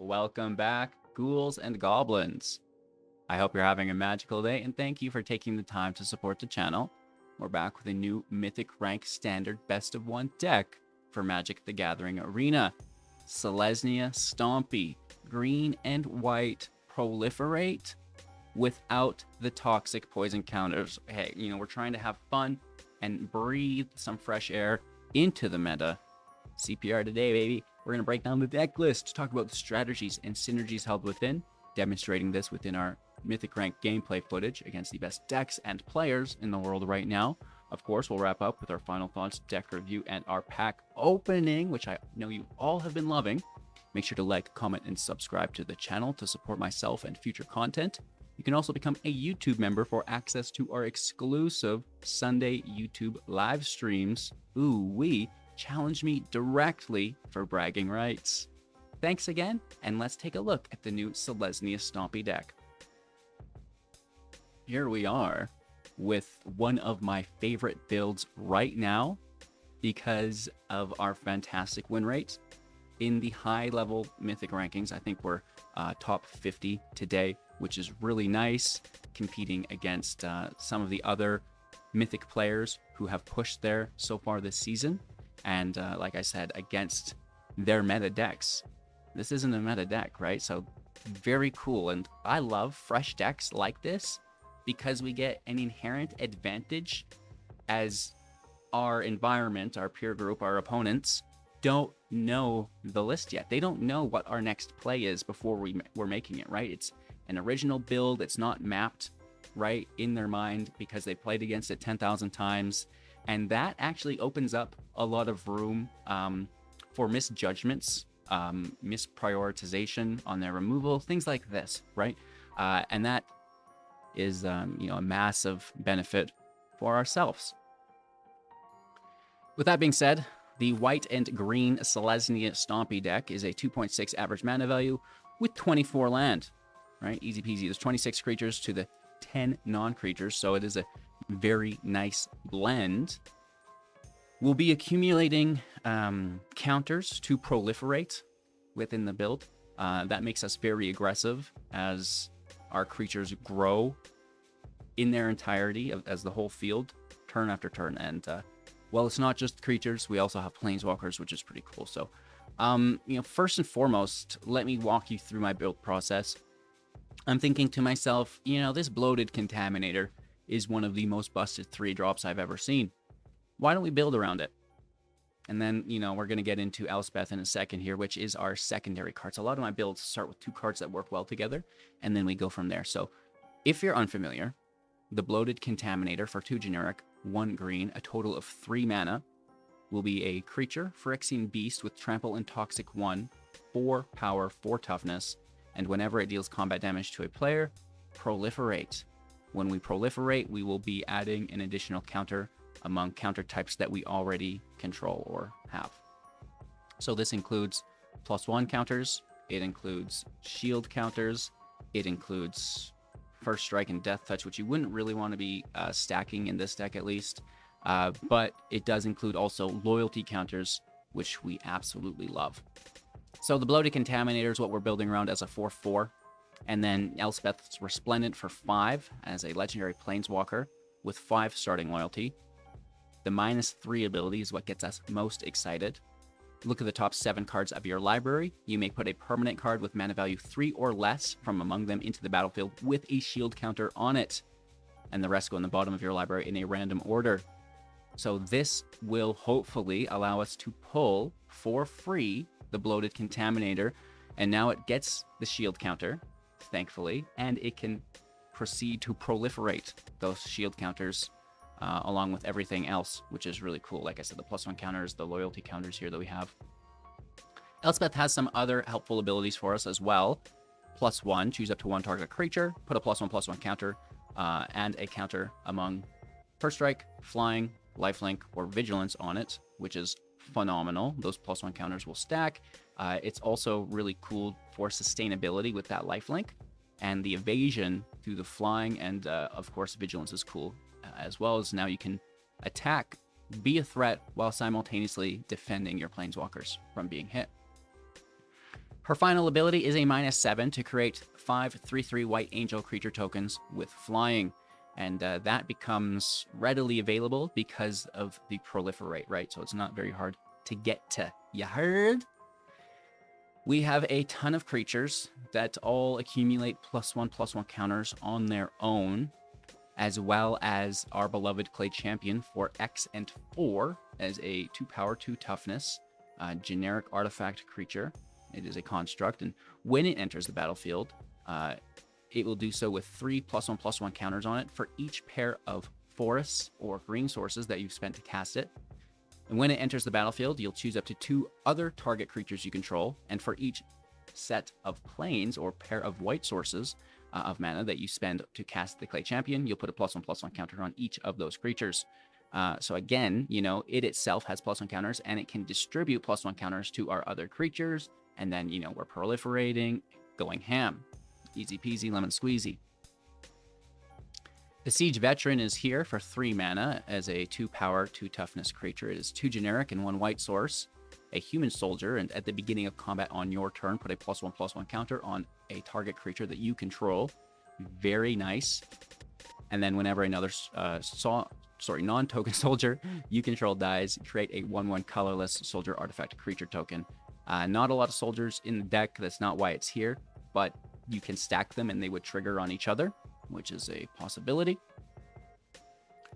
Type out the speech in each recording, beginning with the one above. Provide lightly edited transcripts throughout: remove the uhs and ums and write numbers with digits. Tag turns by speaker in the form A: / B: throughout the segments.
A: Welcome back, ghouls and goblins. I hope you're having a magical day, and thank you for taking the time to support the channel. We're back with a new Mythic rank standard best of one deck for Magic the Gathering Arena. Selesnya Stompy, green and white, proliferate without the toxic poison counters. Hey, we're trying to have fun and breathe some fresh air into the meta. CPR today, baby. We're going to break down the deck list, talk about the strategies and synergies held within, demonstrating this within our Mythic rank gameplay footage against the best decks and players in the world right now. Of course, we'll wrap up with our final thoughts, deck review, and our pack opening, which I know you all have been loving. Make sure to like, comment, and subscribe to the channel to support myself and future content. You can also become a YouTube member for access to our exclusive Sunday YouTube live streams. Ooh-wee. Challenge me directly for bragging rights. Thanks again, and let's take a look at the new Selesnya Stompy deck. Here we are with one of my favorite builds right now because of our fantastic win rates. In the high-level Mythic rankings, I think we're top 50 today, which is really nice, competing against some of the other Mythic players who have pushed there so far this season. And like I said, against their meta decks. This isn't a meta deck, right? So very cool. And I love fresh decks like this because we get an inherent advantage as our environment, our peer group, our opponents don't know the list yet. They don't know what our next play is before we're making it, right? It's an original build. It's not mapped right in their mind because they played against it 10,000 times. And that actually opens up a lot of room for misjudgments, misprioritization on their removal, things like this, right? And that is, a massive benefit for ourselves. With that being said, the white and green Selesnya Stompy deck is a 2.6 average mana value with 24 land, right? Easy peasy. There's 26 creatures to the 10 non-creatures, so it is a very nice blend. We'll be accumulating counters to proliferate within the build. That makes us very aggressive as our creatures grow in their entirety as the whole field, turn after turn. And well, it's not just creatures. We also have planeswalkers, which is pretty cool. So, first and foremost, let me walk you through my build process. I'm thinking to myself, this Bloated Contaminator is one of the most busted 3-drops I've ever seen. Why don't we build around it? And then, we're going to get into Elspeth in a second here, which is our secondary cards. A lot of my builds start with 2 cards that work well together, and then we go from there. So if you're unfamiliar, the Bloated Contaminator for 2 generic, 1 green, a total of 3 mana, will be a creature, Phyrexian Beast with Trample and Toxic 1, 4 power, 4 toughness, and whenever it deals combat damage to a player, proliferate. When we proliferate, we will be adding an additional counter among counter types that we already control or have. So this includes +1 counters, it includes shield counters, it includes first strike and death touch, which you wouldn't really want to be stacking in this deck at least, but it does include also loyalty counters, which we absolutely love. So the Bloated Contaminator is what we're building around as a 4/4. And then Elspeth's Resplendent for 5 as a legendary planeswalker with 5 starting loyalty. The -3 ability is what gets us most excited. Look at the top 7 cards of your library. You may put a permanent card with mana value 3 or less from among them into the battlefield with a shield counter on it. And the rest go in the bottom of your library in a random order. So this will hopefully allow us to pull for free the Bloated Contaminator. And now it gets the shield counter, thankfully, and it can proceed to proliferate those shield counters along with everything else, which is really cool. Like I said, the +1 counters, the loyalty counters here that we have. Elspeth has some other helpful abilities for us as well. +1, choose up to 1 target creature, put a +1/+1 counter, and a counter among first strike, flying, lifelink, or vigilance on it, which is phenomenal. Those +1 counters will stack. It's also really cool for sustainability with that lifelink, and the evasion through the flying, and of course vigilance is cool, as well as now you can attack, be a threat while simultaneously defending your planeswalkers from being hit. Her final ability is a -7 to create 5 3/3 white angel creature tokens with flying. And that becomes readily available because of the proliferate, right? So it's not very hard to get to. You heard? We have a ton of creatures that all accumulate +1/+1 counters on their own, as well as our beloved Clay Champion for X and 4 as a 2 power, 2 toughness, generic artifact creature. It is a construct, and when it enters the battlefield, it will do so with 3 +1/+1 counters on it for each pair of forests or green sources that you've spent to cast it. And when it enters the battlefield, you'll choose up to 2 other target creatures you control, and for each set of planes or pair of white sources of mana that you spend to cast the Clay Champion, you'll put a +1/+1 counter on each of those creatures. So again, you know, it itself has +1 counters, and it can distribute +1 counters to our other creatures, and then, you know, we're proliferating, going ham. Easy peasy, lemon squeezy. The Siege Veteran is here for 3 mana as a 2 power, 2 toughness creature. It is 2 generic and 1 white source. A human soldier, and at the beginning of combat on your turn, put a +1/+1 counter on a target creature that you control. Very nice. And then whenever another non-token soldier you control dies, create a 1/1 colorless soldier artifact creature token. Not a lot of soldiers in the deck. That's not why it's here, but you can stack them and they would trigger on each other, which is a possibility.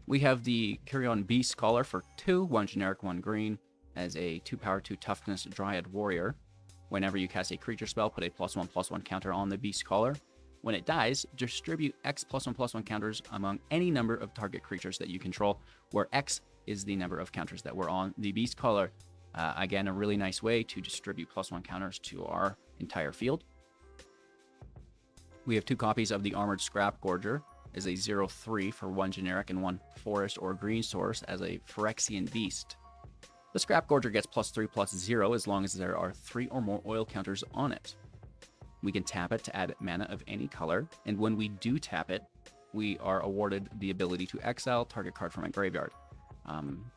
A: We have the Quirion Beastcaller for 2, 1 generic, 1 green, as a 2 power, 2 toughness Dryad Warrior. Whenever you cast a creature spell, put a +1/+1 counter on the Beastcaller. When it dies, distribute X +1/+1 counters among any number of target creatures that you control, where X is the number of counters that were on the Beastcaller. Again, a really nice way to distribute +1 counters to our entire field. We have 2 copies of the Armored Scrap Gorger as a 0/3 for 1 generic and 1 forest or green source as a Phyrexian Beast. The Scrap Gorger gets +3/+0 as long as there are 3 or more oil counters on it. We can tap it to add mana of any color, and when we do tap it, we are awarded the ability to exile target card from a graveyard,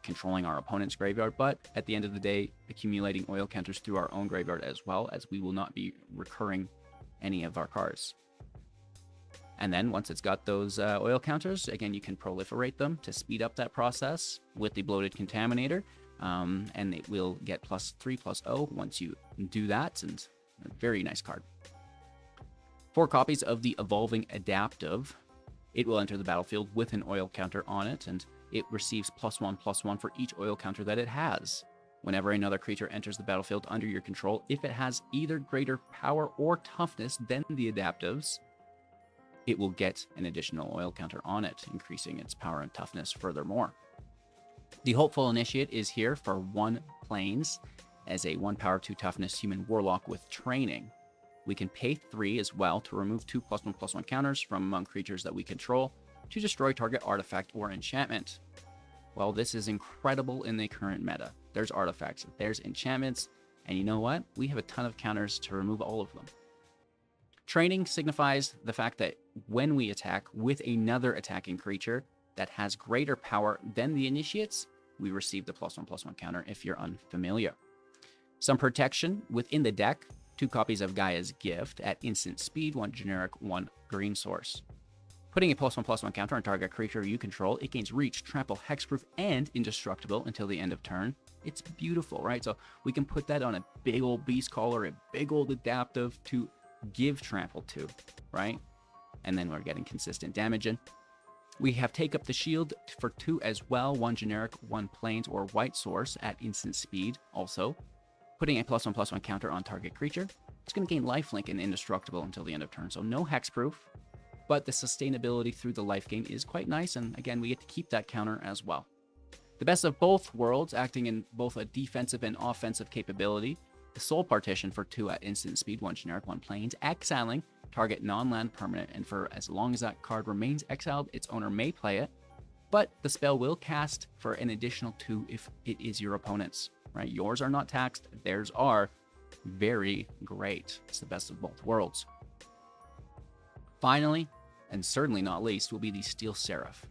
A: controlling our opponent's graveyard, but at the end of the day, accumulating oil counters through our own graveyard as well, as we will not be recurring any of our cards. And then once it's got those oil counters, again, you can proliferate them to speed up that process with the Bloated Contaminator, and it will get +3/+0 once you do that, and a very nice card. 4 copies of the Evolving Adaptive. It will enter the battlefield with an oil counter on it, and it receives +1/+1 for each oil counter that it has. Whenever another creature enters the battlefield under your control, if it has either greater power or toughness than the adaptives, it will get an additional oil counter on it, increasing its power and toughness furthermore. The Hopeful Initiate is here for 1 planes as a 1 power, 2 toughness human warlock with training. We can pay 3 as well to remove 2 +1/+1 counters from among creatures that we control to destroy target artifact or enchantment. Well, this is incredible in the current meta. There's artifacts, there's enchantments, and you know what? We have a ton of counters to remove all of them. Training signifies the fact that when we attack with another attacking creature that has greater power than the initiates, we receive the +1/+1 counter if you're unfamiliar. Some protection within the deck, 2 copies of Gaea's Gift at instant speed, 1 generic, 1 green source. Putting a +1/+1 counter on target creature you control, it gains reach, trample, hexproof, and indestructible until the end of turn. It's beautiful, right? So we can put that on a big old Beastcaller, a big old adaptive to give trample to, right? And then we're getting consistent damage in. We have Take Up the Shield for 2 as well, 1 generic, 1 plains or white source at instant speed also. Putting a +1/+1 counter on target creature, it's going to gain lifelink and indestructible until the end of turn, so no hexproof, but the sustainability through the life gain is quite nice, and again, we get to keep that counter as well. The best of both worlds, acting in both a defensive and offensive capability. The Soul Partition for 2 at instant speed, 1 generic, 1 plains, exiling target non-land permanent, and for as long as that card remains exiled, its owner may play it, but the spell will cast for an additional 2 if it is your opponent's, right? Yours are not taxed, theirs are. Very great. It's the best of both worlds. Finally, and certainly not least, will be the Steel Seraph.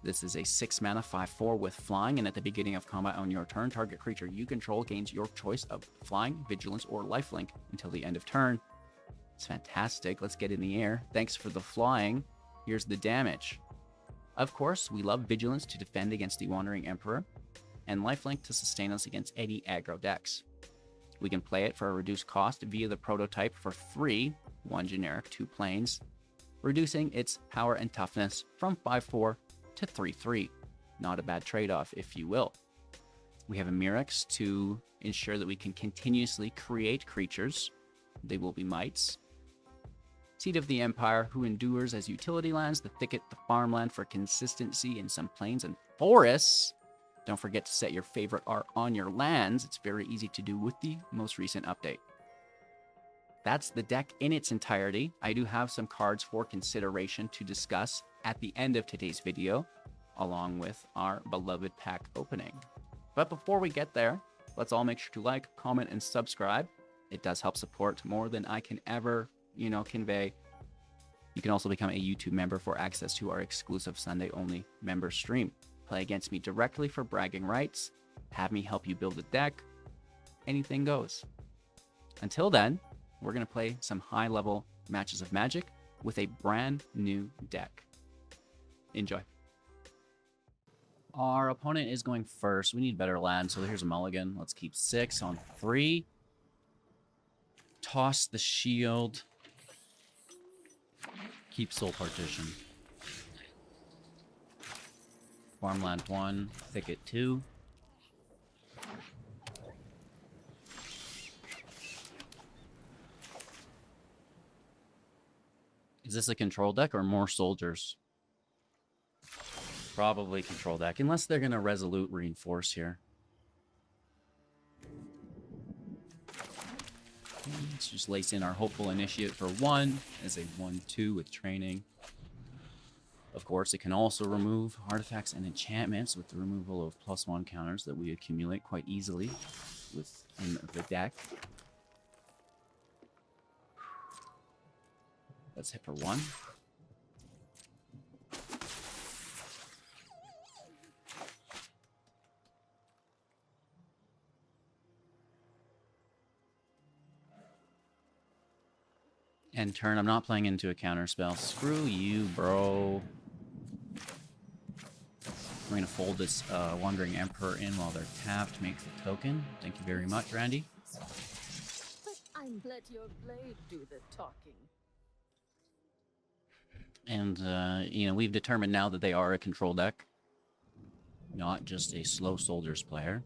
A: This is a 6 mana 5/4 with flying, and at the beginning of combat on your turn, target creature you control gains your choice of flying, vigilance, or lifelink until the end of turn. It's fantastic. Let's get in the air. Thanks for the flying. Here's the damage. Of course, we love vigilance to defend against the Wandering Emperor, and lifelink to sustain us against any aggro decks. We can play it for a reduced cost via the prototype for 3, 1 generic, 2 planes, reducing its power and toughness from 5/4 to 3/3. Not a bad trade-off, if you will. We have a Mirrex to ensure that we can continuously create creatures. They will be mites. Seat of the Empire, who endures as utility lands, the Thicket, the farmland for consistency in some plains and forests. Don't forget to set your favorite art on your lands. It's very easy to do with the most recent update. That's the deck in its entirety. I do have some cards for consideration to discuss at the end of today's video, along with our beloved pack opening. But before we get there, let's all make sure to like, comment, and subscribe. It does help support more than I can ever, convey. You can also become a YouTube member for access to our exclusive Sunday-only member stream. Play against me directly for bragging rights. Have me help you build a deck. Anything goes. Until then, we're going to play some high-level matches of Magic with a brand new deck. Enjoy. Our opponent is going first. We need better land, so here's a mulligan. Let's keep 6 on 3. Toss the shield. Keep Soul Partition. Farmland 1, Thicket 2. Is this a control deck or more soldiers? Probably control deck, unless they're going to Resolute Reinforce here. Let's just lace in our Hopeful Initiate for 1 as a 1/2 with training. Of course, it can also remove artifacts and enchantments with the removal of +1 counters that we accumulate quite easily within the deck. Let's hit for 1. End turn. I'm not playing into a counter spell. Screw you, bro. We're going to fold this Wandering Emperor in while they're tapped. Make the token. Thank you very much, Randy.
B: But I'm let your blade do the talking.
A: And, we've determined now that they are a control deck. Not just a slow soldiers player.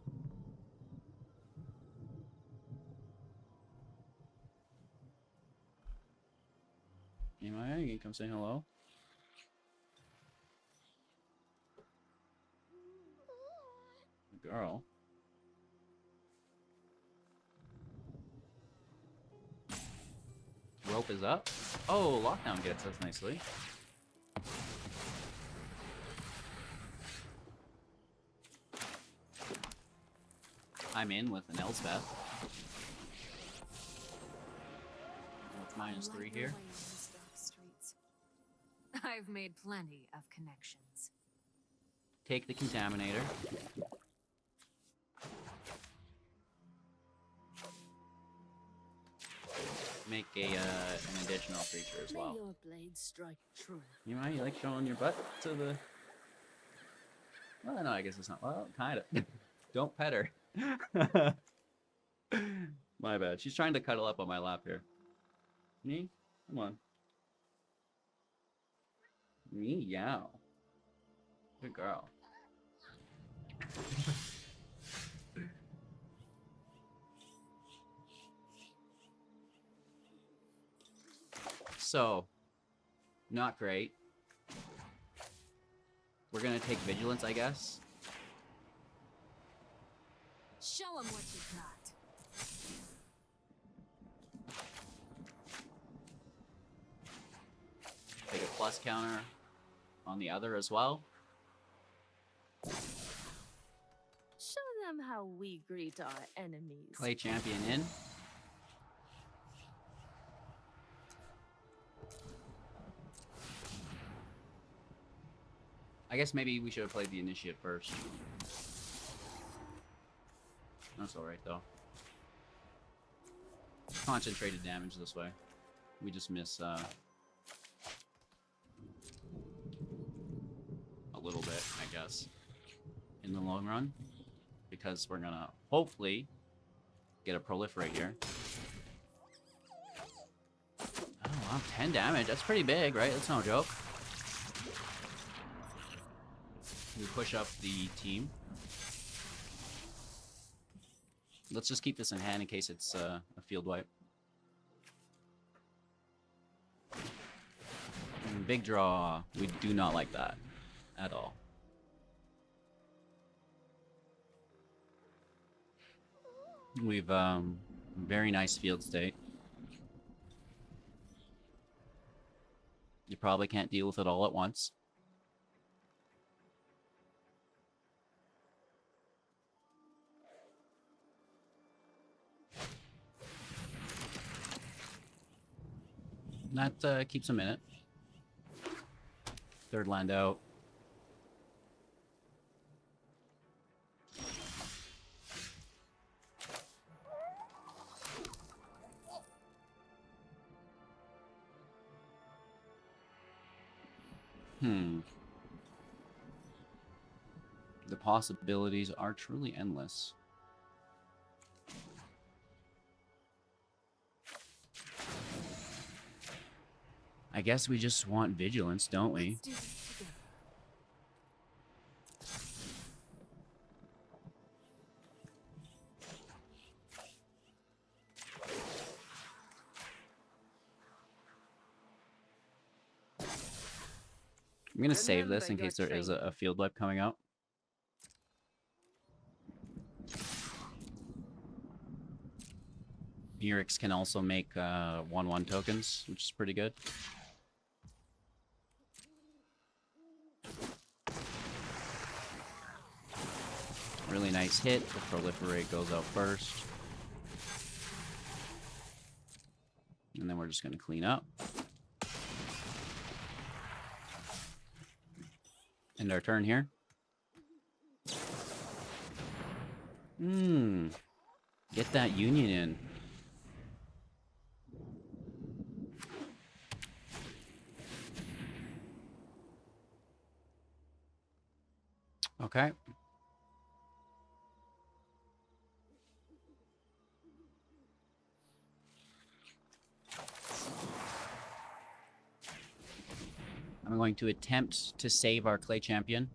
A: Hey, Maya, you can come say hello? Girl. Rope is up. Oh, Lockdown gets us nicely. I'm in with an Elspeth. What's -3 here?
B: I've made plenty of connections.
A: Take the Contaminator. Make an additional creature as well.
B: May your blade strike true.
A: You like showing your butt to the... Well, no, I guess it's not. Well, kind of. Don't pet her. My bad. She's trying to cuddle up on my lap here. Me? Come on. Meow. Good girl. So, not great. We're gonna take Vigilance, I guess.
B: Show him what you got.
A: Take a plus counter on the other as well.
B: Show them how we greet our enemies.
A: Play Champion in. I guess maybe we should have played the initiate first. That's alright, though. Concentrated damage this way. We just miss, a little bit, I guess, in the long run. Because we're gonna, hopefully, get a proliferate here. Oh, wow, 10 damage. That's pretty big, right? That's no joke. We push up the team. Let's just keep this in hand in case it's a field wipe. And big draw. We do not like that at all. We've very nice field state. You probably can't deal with it all at once. That keeps a minute. Third land out. The possibilities are truly endless. I guess we just want vigilance, don't we? I'm gonna save this in case there is a field wipe coming out. Murix can also make 1/1 tokens, which is pretty good. Really nice hit. The proliferate goes out first. And then we're just going to clean up. End our turn here. Get that union in. Okay. I'm going to attempt to save our clay champion.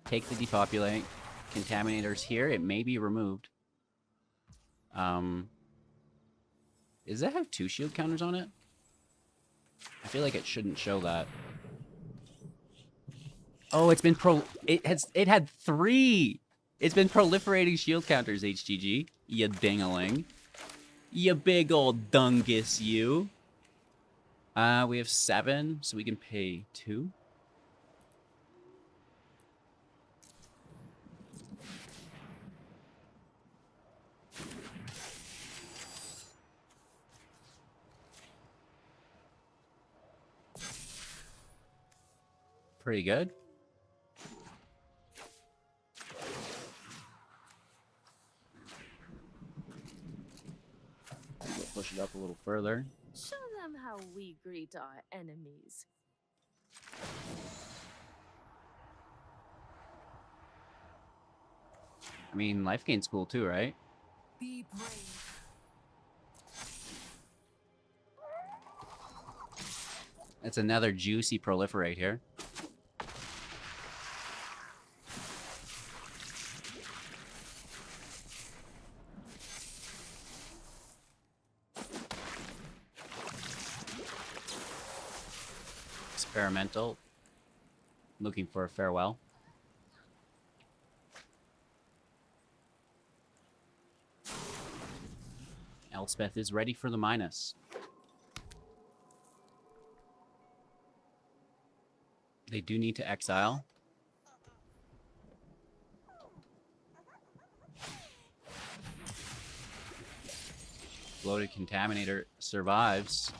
A: Take the depopulate. Contaminator's here. It may be removed. Does it have 2 shield counters on it? I feel like it shouldn't show that. Oh, it's been it had 3. It's been proliferating shield counters, HGG. You ding-a-ling. You big old dungus, you. We have 7, so we can pay 2. Pretty good. We'll push it up a little further.
B: Show them how we greet our enemies.
A: I mean, life gain's cool too, right?
B: Be brave.
A: It's another juicy proliferate here. Experimental. Looking for a farewell. Elspeth is ready for the minus. They do need to exile. Bloated Contaminator survives.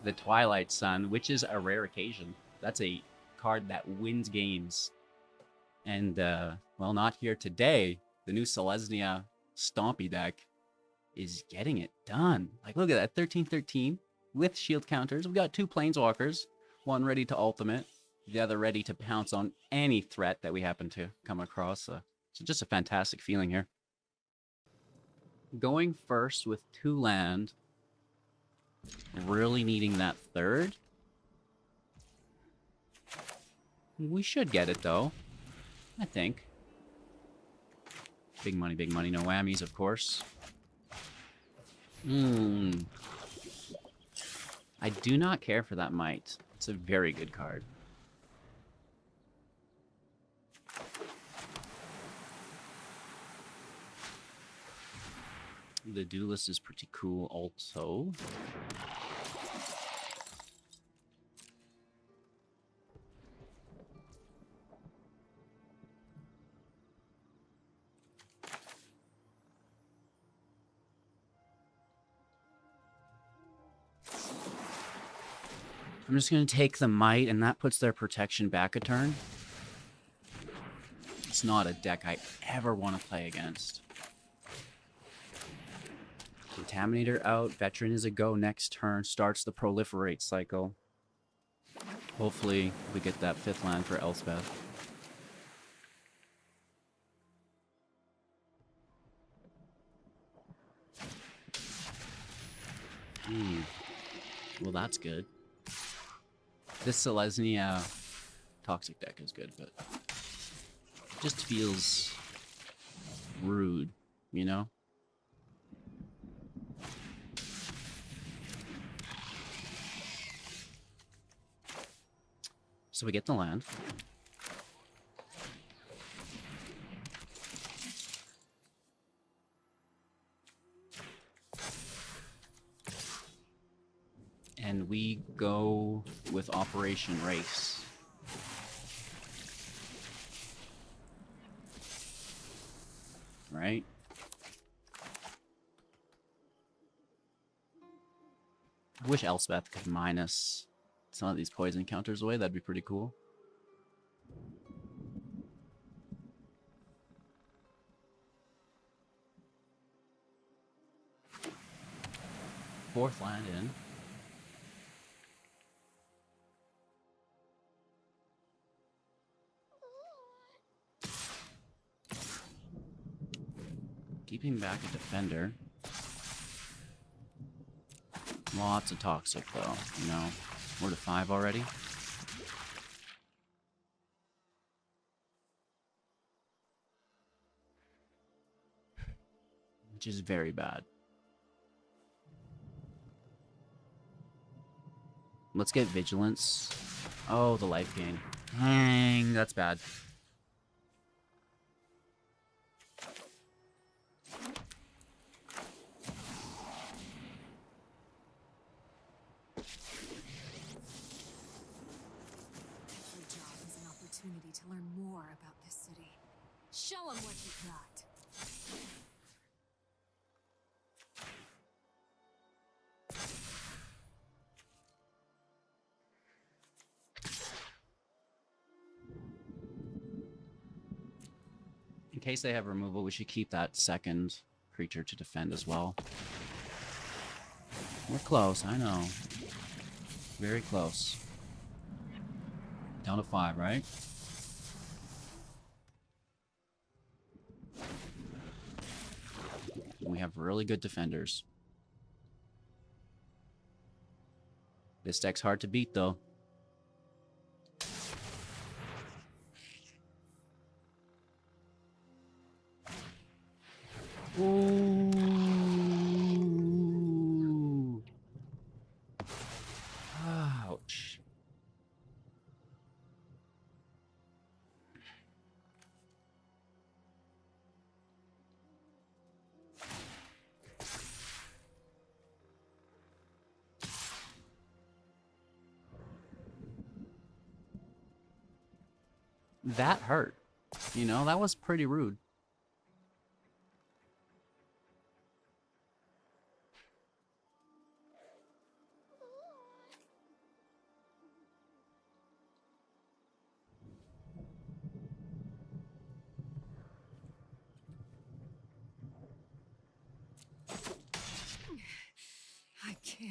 A: the Twilight Sun, which is a rare occasion. That's a card that wins games. And, well, not here today. The new Selesnya Stompy deck is getting it done. Like, look at that, 13/13 with shield counters. We got 2 Planeswalkers, one ready to ultimate, the other ready to pounce on any threat that we happen to come across. So just a fantastic feeling here. Going first with 2 land, really needing that third. We should get it, though, I think. Big money, no whammies, of course. I do not care for that Might. It's a very good card. The Duelist is pretty cool also. I'm just going to take the Might, and that puts their protection back a turn. It's not a deck I ever want to play against. Contaminator out. Veteran is a go next turn. Starts the Proliferate cycle. Hopefully we get that 5th land for Elspeth. Well, that's good. This Selesnya Toxic deck is good, but it just feels rude, you know? So we get the land. And we go with Operation Race. Right? I wish Elspeth could minus some of these poison counters away. That'd be pretty cool. Fourth land in. Keeping back a defender. Lots of toxic though, you know. We're to 5 already. Which is very bad. Let's get Vigilance. Oh, the life gain. Dang, that's bad.
B: To learn more about this city. Show him what you got.
A: In case they have removal, we should keep that second creature to defend as well. We're close, I know. Very close. Down to 5, right? We have really good defenders. This deck's hard to beat, though. Ooh. Ouch. That hurt. You know, that was pretty rude.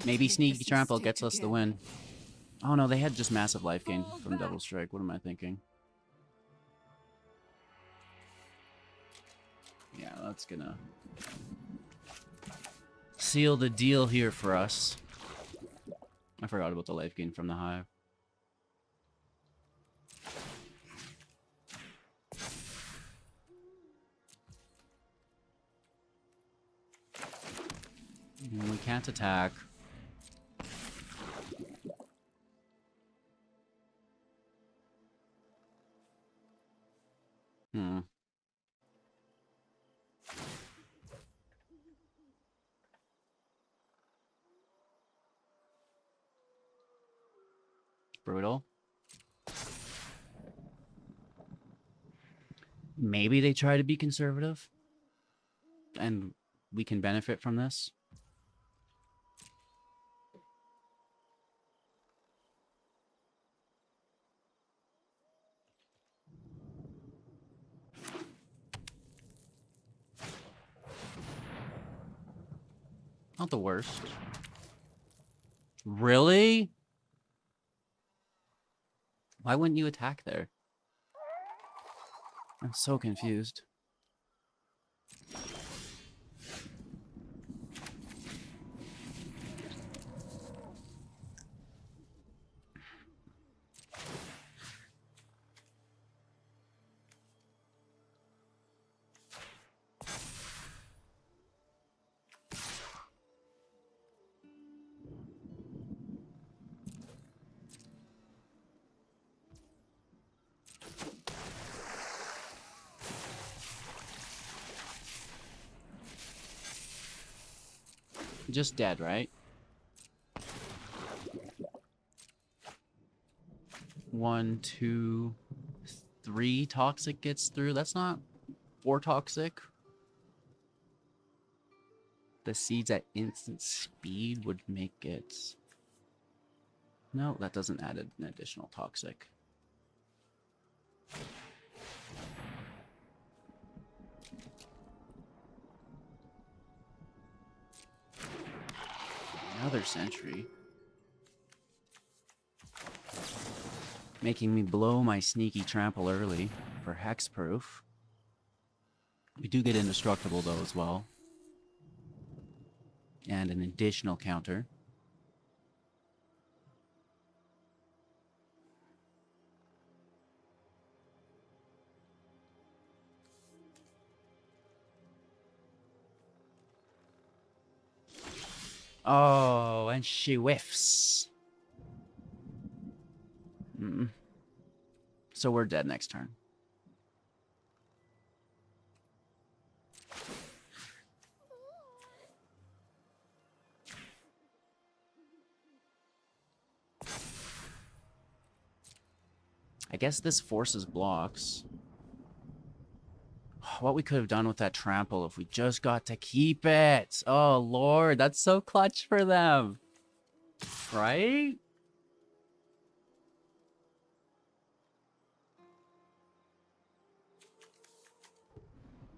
A: Maybe
B: Make
A: Sneaky
B: this
A: Trample
B: mistake
A: gets us the
B: again.
A: win. Oh no, they had just massive life gain
B: Fall
A: from
B: back.
A: Double Strike. What am I thinking? Yeah, that's gonna seal the deal here for us. I forgot about the life gain from the Hive. We can't attack. Hmm. Brutal. Maybe they try to be conservative. And we can benefit from this. Not the worst. Really? Why wouldn't you attack there? I'm so confused. Just dead, right? 1, 2, 3 toxic gets through. That's not 4 toxic. The seeds at instant speed would make it... No, that doesn't add an additional toxic. Another sentry. Making me blow my sneaky trample early for hexproof. We do get indestructible though as well. And an additional counter. Oh, and she whiffs. So we're dead next turn. I guess this forces blocks. What we could have done with that trample if we just got to keep it. Oh, Lord, that's so clutch for them. Right?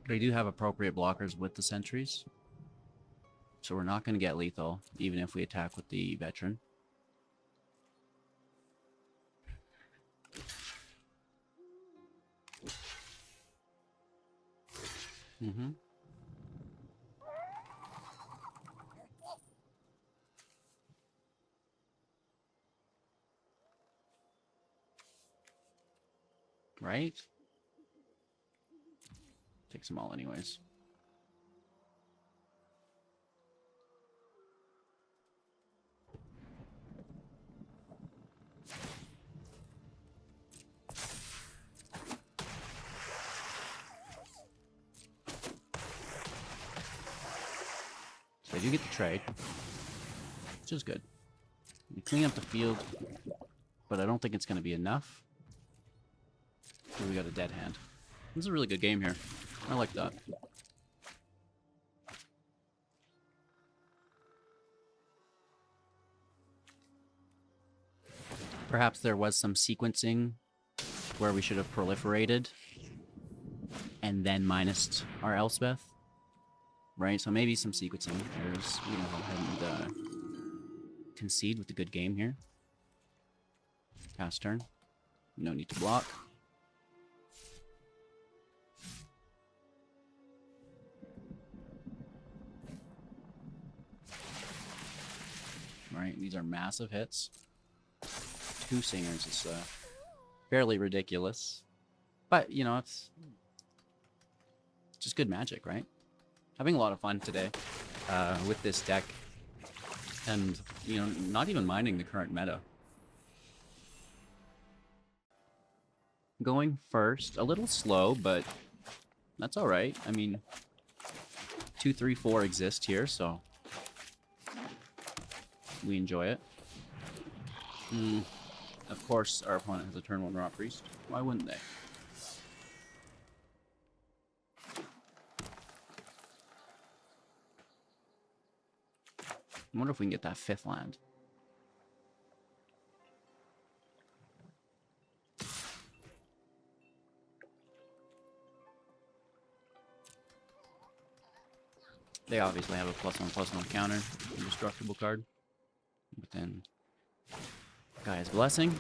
A: They do have appropriate blockers with the sentries. So we're not going to get lethal, even if we attack with the veteran. Mm-hmm. Right? Takes them all anyways. So I do get the trade, which is good. We clean up the field, but I don't think it's going to be enough. So we got a dead hand. This is a really good game here. I like that. Perhaps there was some sequencing where we should have proliferated and then minused our Elspeth. Right? So maybe some sequencing errors. We can go ahead and concede with a good game here. Pass turn. No need to block. Right, these are massive hits. 2 singers is fairly ridiculous. But, you know, it's just good magic, right? Having a lot of fun today with this deck. And, you know, not even minding the current meta. Going first, a little slow, but that's alright. I mean, 2, 3, 4 exist here, so we enjoy it. Of course, our opponent has a turn 1 Raw Priest. Why wouldn't they? I wonder if we can get that 5th land. They obviously have a +1/+1 counter, indestructible card. But then Gaia's Blessing.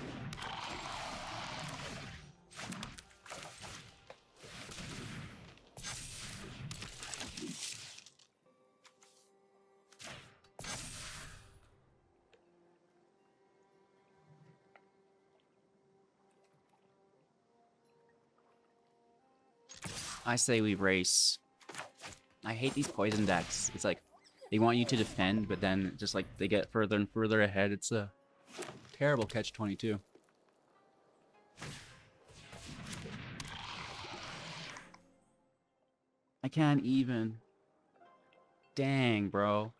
A: I say we race. I hate these poison decks. It's like they want you to defend, but then just like they get further and further ahead. It's a terrible catch-22. I can't even. Dang, bro.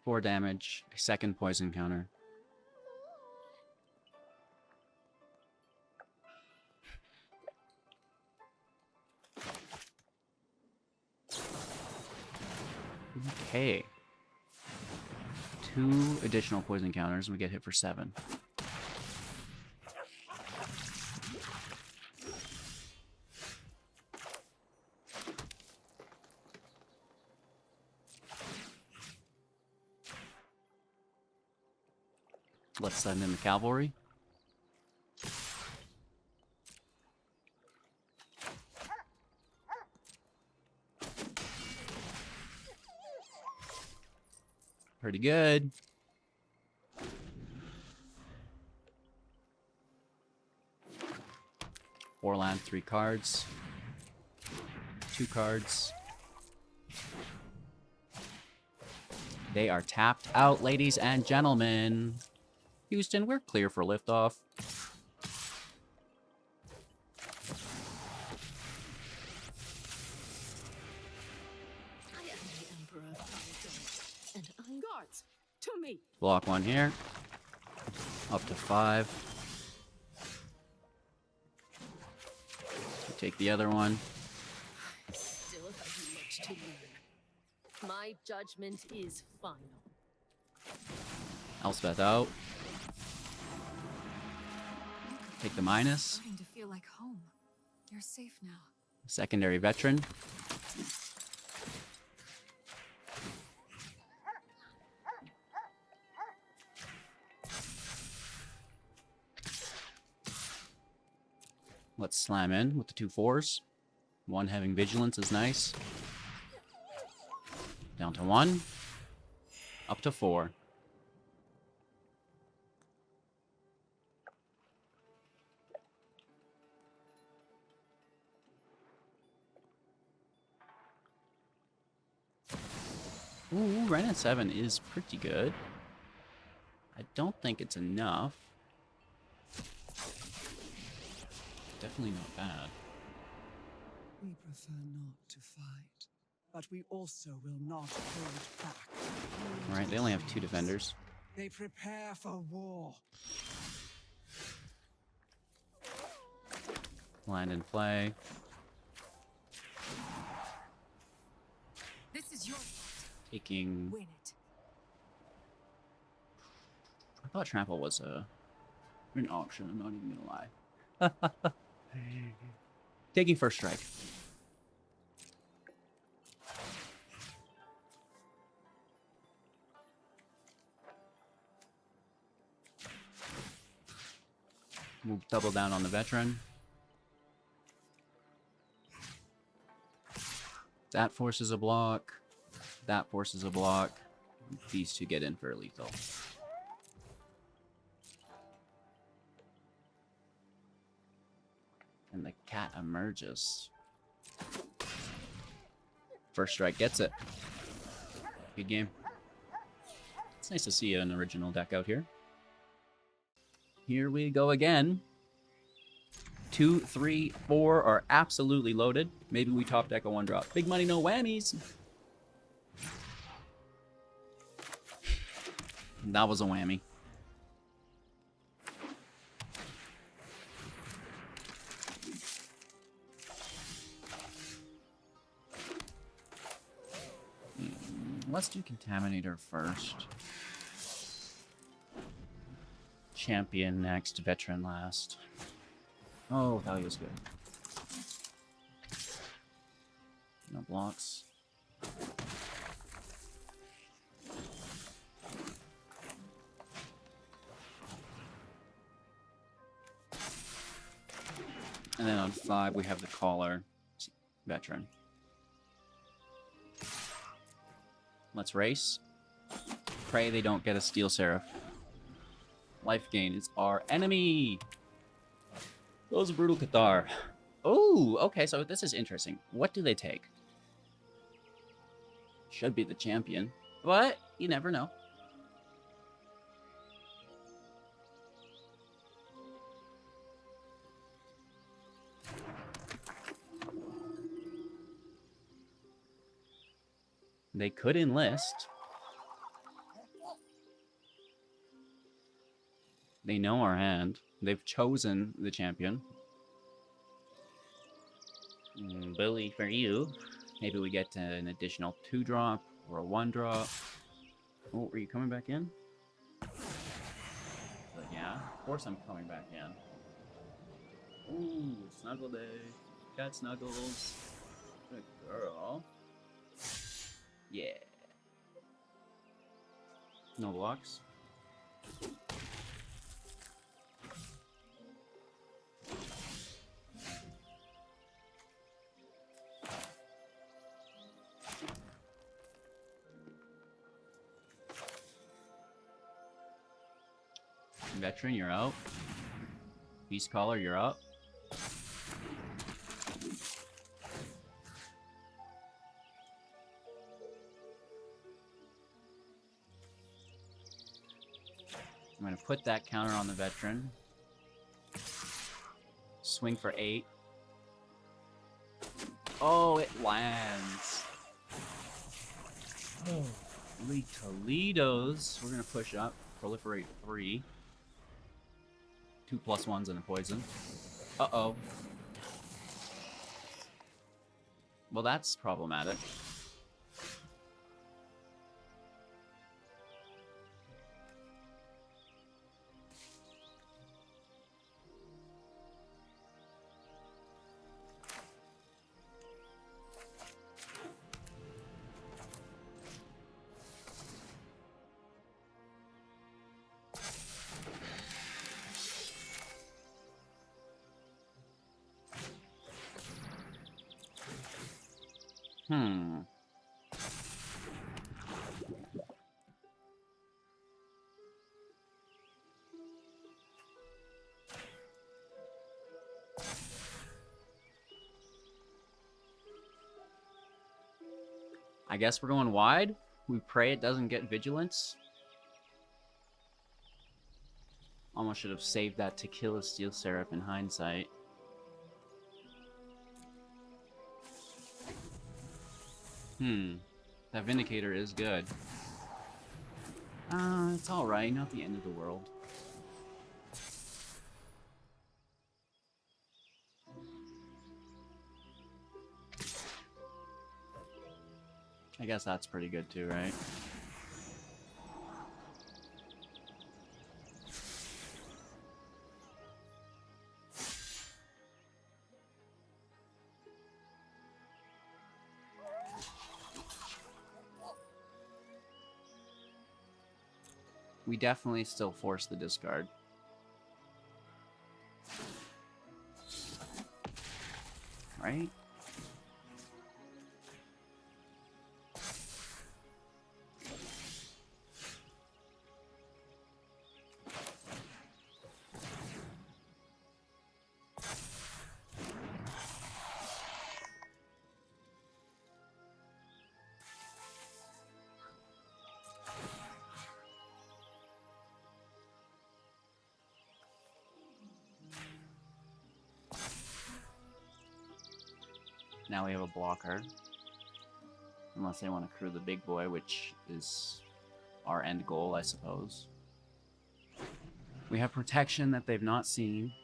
A: Four damage, a second poison counter. Okay. 2 additional poison counters and we get hit for 7. Let's send in the cavalry. Pretty good. Four land, 3 cards. 2 cards. They are tapped out, ladies and gentlemen. Houston, we're clear for liftoff.
B: I am the Emperor of Paradise, and I'm guards to me.
A: Block 1 here. Up to 5. Take the other one.
B: I still have much to learn. My judgment is final.
A: Elspeth out. Take the minus.
B: Starting to feel like home. You're safe now.
A: Secondary veteran. Let's slam in with the 2 4s. 1 having vigilance is nice. Down to 1. Up to 4. Ooh, Ren at 7 is pretty good. I don't think it's enough. Definitely not bad.
C: We prefer not to fight, but we also will not hold back.
A: Alright, they only have 2 defenders.
C: They prepare for war.
A: Land in play.
B: This is your
A: Taking...
B: win it.
A: I thought trample was an option, I'm not even gonna lie. Taking first strike. We'll double down on the veteran. That forces a block. That forces a block. These two get in for lethal. And the cat emerges. First strike gets it. Good game. It's nice to see an original deck out here. Here we go again. 2, 3, 4 are absolutely loaded. Maybe we top deck a 1-drop. Big money, no whammies. That was a whammy. Let's do Contaminator first. Champion next, veteran last. Oh, that was good. No blocks. And then on 5, we have the caller, veteran. Let's race. Pray they don't get a Steel Seraph. Life gain is our enemy. Those Brutal Cathar. Oh, okay, so this is interesting. What do they take? Should be the champion, but you never know. They could enlist. They know our hand. They've chosen the champion. Bully for you. Maybe we get an additional 2-drop or a 1-drop. Oh, are you coming back in? But yeah, of course I'm coming back in. Ooh, snuggle day. Cat snuggles. Good girl. Yeah. No blocks. Veteran, you're out. Beastcaller, you're up. I'm going to put that counter on the veteran. Swing for 8. Oh, it lands. Oh, Toledo's. We're going to push up. Proliferate 3. 2 +1s and a poison. Uh-oh. Well, that's problematic. I guess we're going wide. We pray it doesn't get vigilance. Almost should have saved that to kill a Steel Seraph in hindsight. That Vindicator is good. It's alright, not the end of the world. I guess that's pretty good too, right? We definitely still force the discard. Right? Now we have a blocker. Unless they want to crew the big boy, which is our end goal, I suppose. We have protection that they've not seen.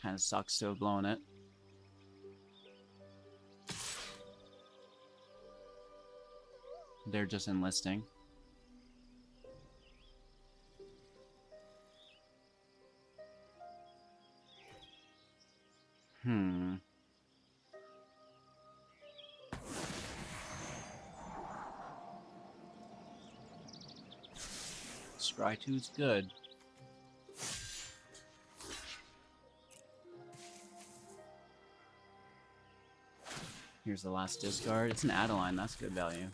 A: Kind of sucks to have blown it. They're just enlisting. Scrytude's good. Here's the last discard. It's an Adeline, that's good value.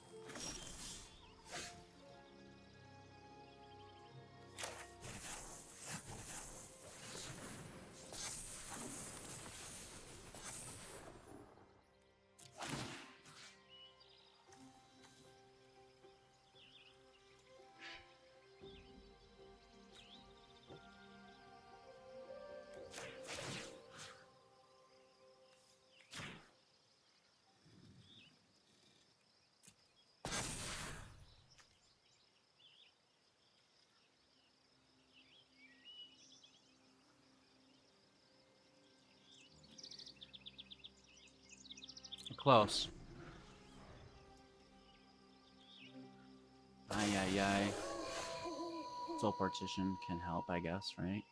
A: Close. Ay. Soul Partition can help, I guess, right?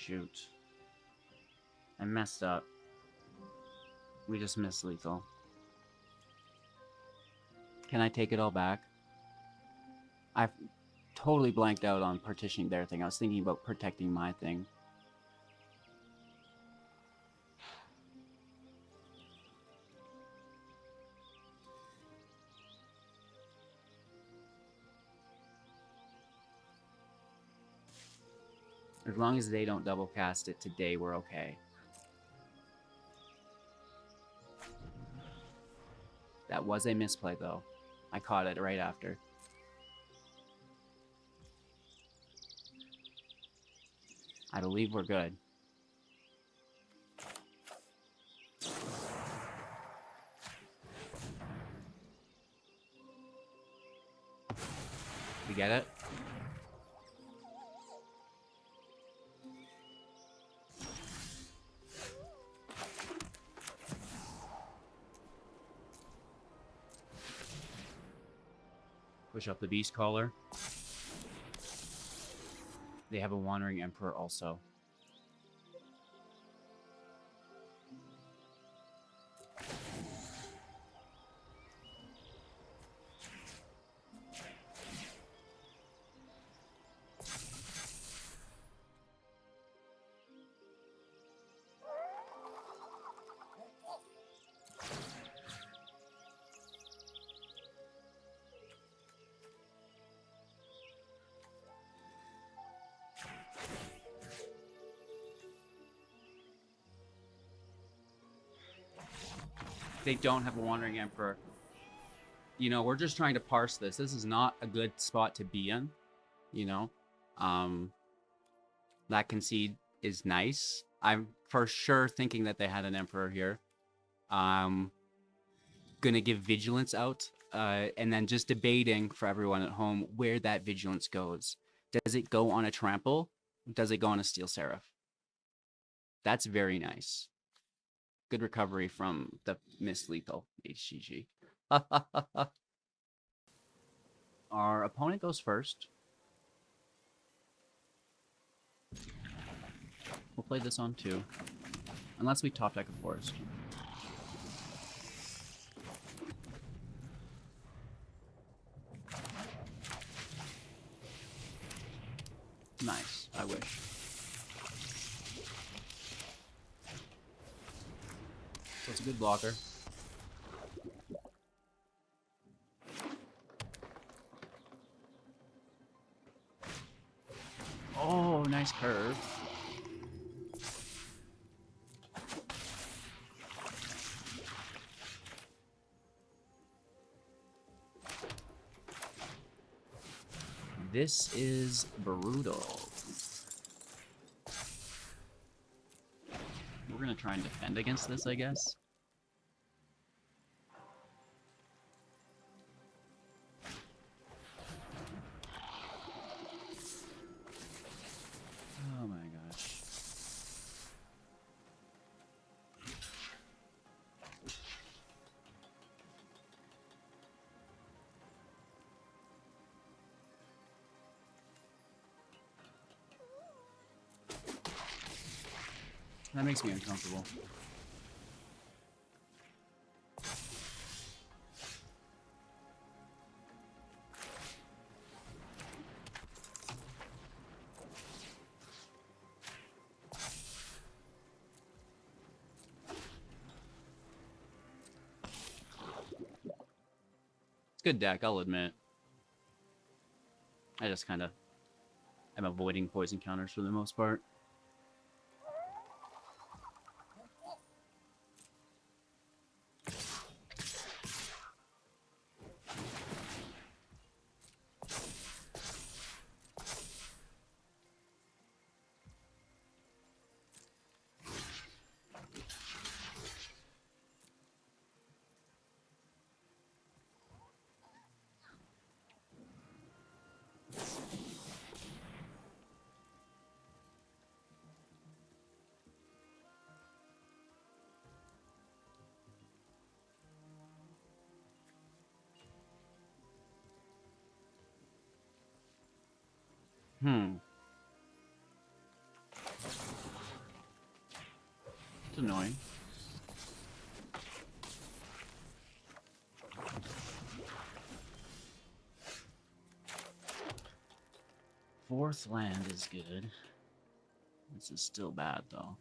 A: Shoot. I messed up. We just missed lethal. Can I take it all back? I've totally blanked out on partitioning their thing. I was thinking about protecting my thing. As long as they don't double cast it today, we're okay. That was a misplay, though. I caught it right after. I believe we're good. We get it? Push up the Beastcaller. They have a Wandering Emperor also. they don't have a Wandering Emperor. You know, we're just trying to parse this. This is not a good spot to be in, you know. That concede is nice. I'm for sure thinking that they had an Emperor here. Gonna give Vigilance out, and then just debating for everyone at home where that Vigilance goes. Does it go on a Trample? Does it go on a Steel Seraph? That's very nice. Good recovery from the Miss Lethal HGG. Our opponent goes first. We'll play this on 2. Unless we top deck a Forest. Nice, I wish. So it's a good blocker. Oh, nice curve. This is brutal. We're gonna try and defend against this, I guess. Oh my gosh. That makes me uncomfortable. It's a good deck, I'll admit. I just kind of am avoiding poison counters for the most part. It's annoying. Fourth land is good. This is still bad, though.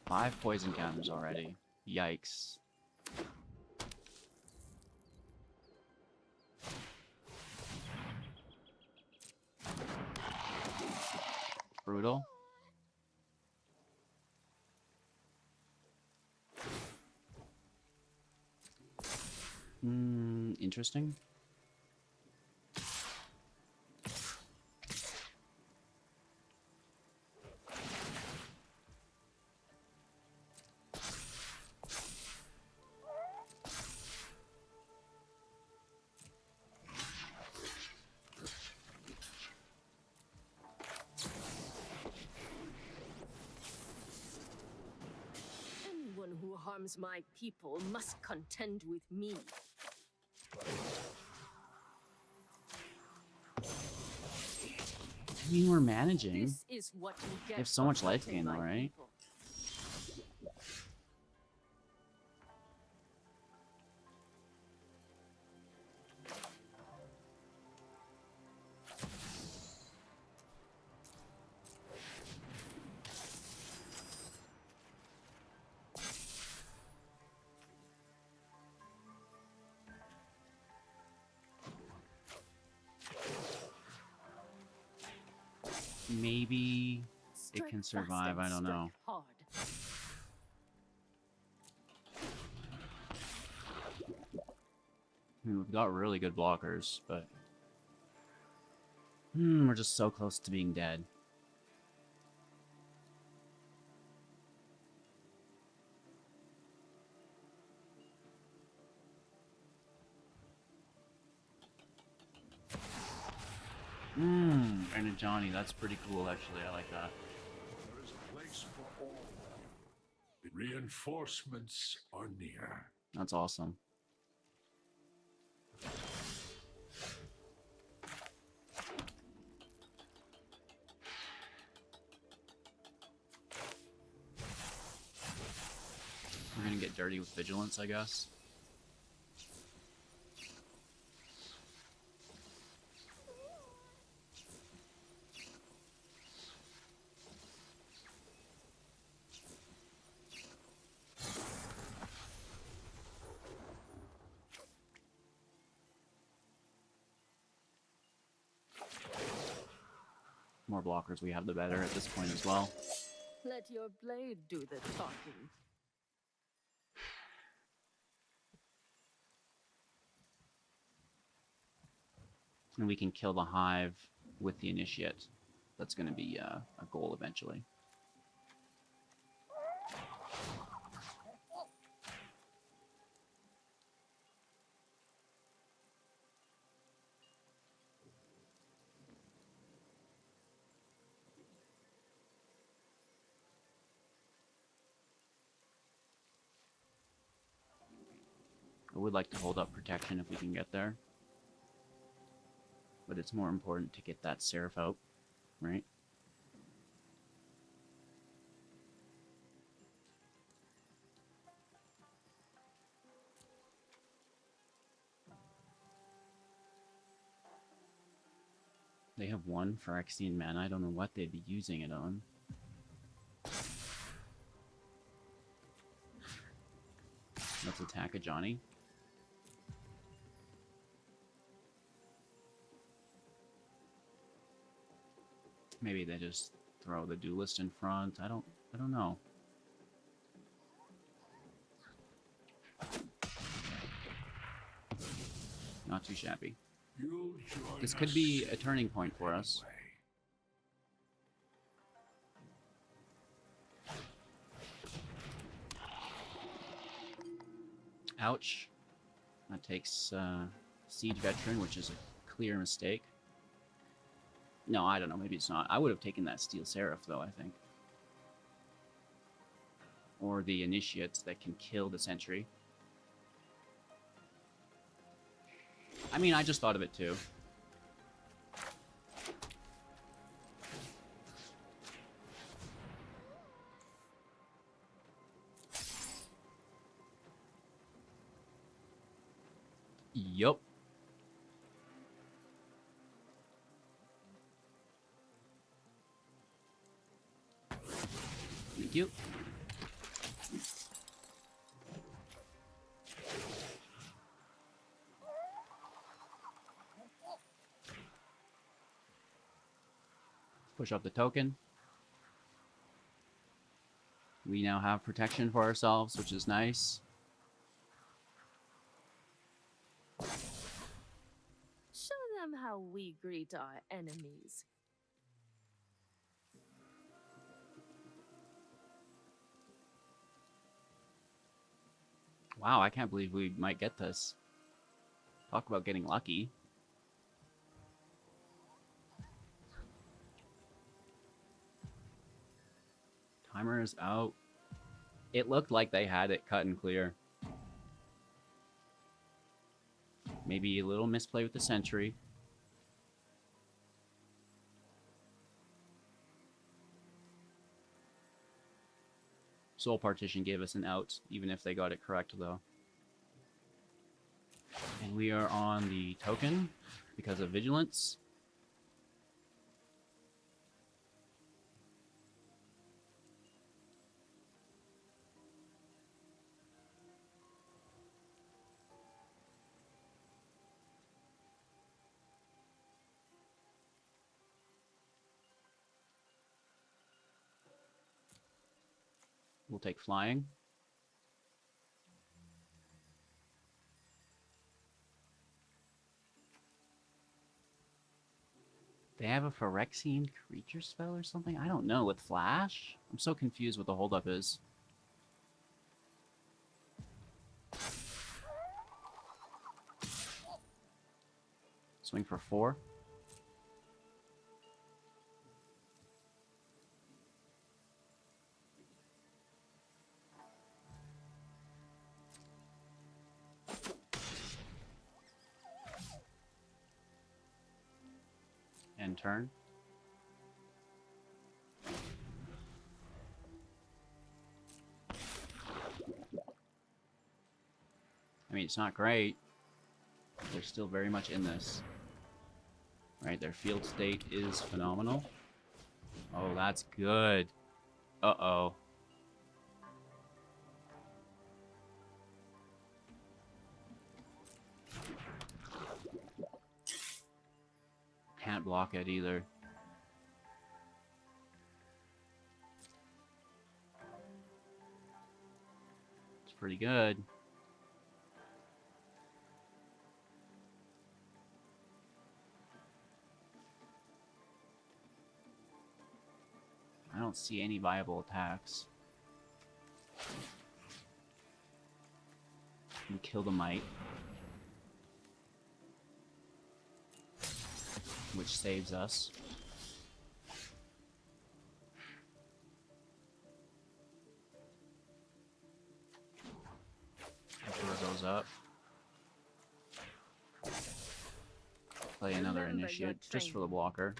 A: Five poison counters already. Yikes. Brutal. Interesting.
B: Anyone who harms my people must contend with me.
A: I mean, we're managing.
B: This is what you get.
A: They have so much life gain, though, right?
B: People.
A: maybe it
B: Strike
A: can
B: fast
A: survive.
B: and
A: I don't know.
B: strike hard.
A: I mean, we've got really good blockers, but we're just so close to being dead. And a Johnny, that's pretty cool actually. I like that.
D: There is a place for all. The reinforcements are near.
A: That's awesome. We're gonna get dirty with vigilance, I guess. More blockers we have, the better at this point as well.
B: Let your blade do the talking.
A: And we can kill the hive with the initiate. That's going to be a goal eventually. I would like to hold up protection if we can get there. But it's more important to get that Seraph out, right? They have one Phyrexian mana. I don't know what they'd be using it on. Let's attack a Johnny. Maybe they just throw the duelist in front. I don't know. Not too shabby. This could be a turning point for us. Ouch. That takes Siege Veteran, which is a clear mistake. No, I don't know. Maybe it's not. I would have taken that Steel Seraph, though, I think. Or the Initiates that can kill the Sentry. I mean, I just thought of it, too. Yup. Thank you. Push up the token. We now have protection for ourselves, which is nice.
B: Show them how we greet our enemies.
A: Wow, I can't believe we might get this. Talk about getting lucky. Timer is out. It looked like they had it cut and clear. Maybe a little misplay with the Sentry. Soul Partition gave us an out, even if they got it correct, though. And we are on the token because of Vigilance. We'll take flying. They have a Phyrexian creature spell or something? I don't know. With Flash? I'm so confused what the holdup is. Swing for 4. And turn. I mean, it's not great. They're still very much in this. Right, their field state is phenomenal. Oh, that's good. Uh-oh. Can't block it either. It's pretty good. I don't see any viable attacks. We kill the Might, which saves us. Emperor goes up. Play another
B: Remember your
A: initiate just for the
B: training.
A: blocker.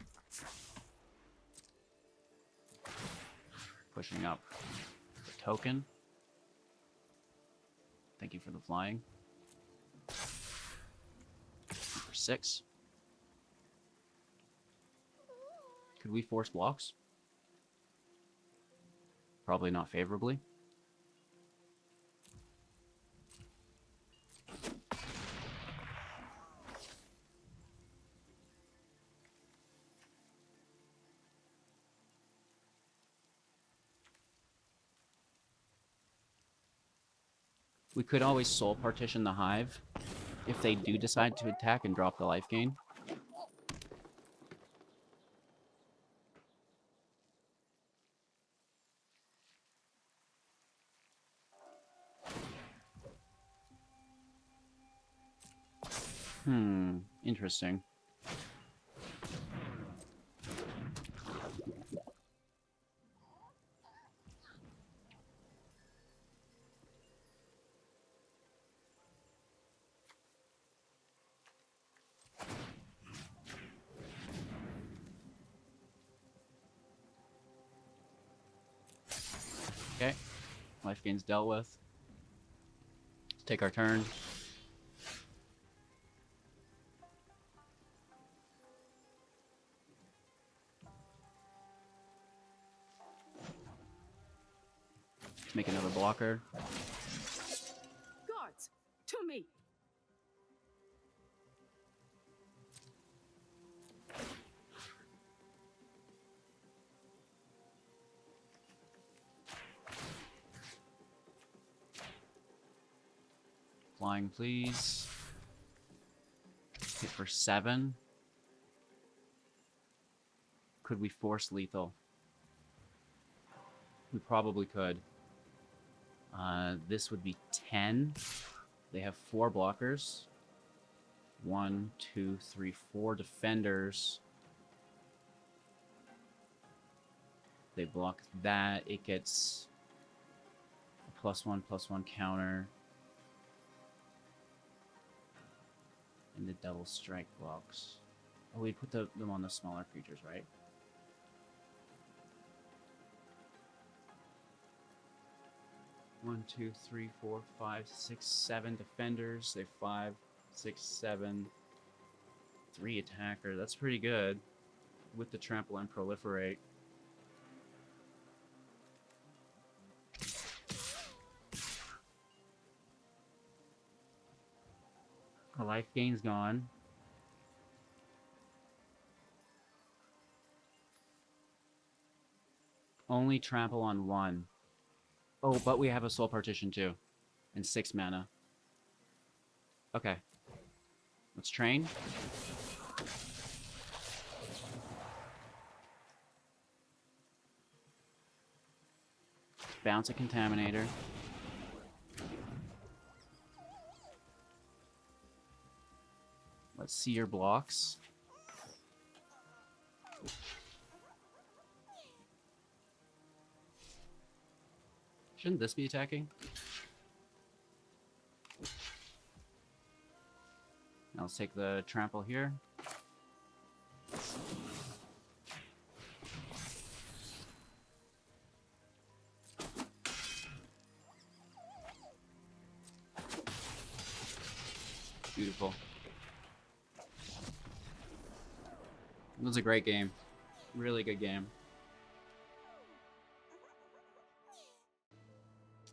A: Pushing up the token. Thank you for the flying. For 6. Could we force blocks? Probably not favorably. We could always soul partition the hive if they do decide to attack and drop the life gain. Interesting. Okay, life gain's dealt with. Let's take our turn. Make another blocker.
B: Guards, to me.
A: Flying, please. Hit for 7. Could we force lethal? We probably could. This would be 10. They have 4 blockers. 1, 2, 3, 4 defenders. They block that. It gets a +1/+1 counter. And the double strike blocks. Oh, we put them on the smaller creatures, right? One, 2, 3, 4, 5, 6, 7 defenders. They have 5, 6, 7, 3 attacker. That's pretty good with the trample and proliferate. The life gain's gone. Only trample on 1. Oh, but we have a Soul Partition too. And 6 mana. Okay. Let's train. Bounce a Contaminator. Let's see your blocks. Shouldn't this be attacking? Now let's take the trample here. Beautiful. It was a great game. Really good game.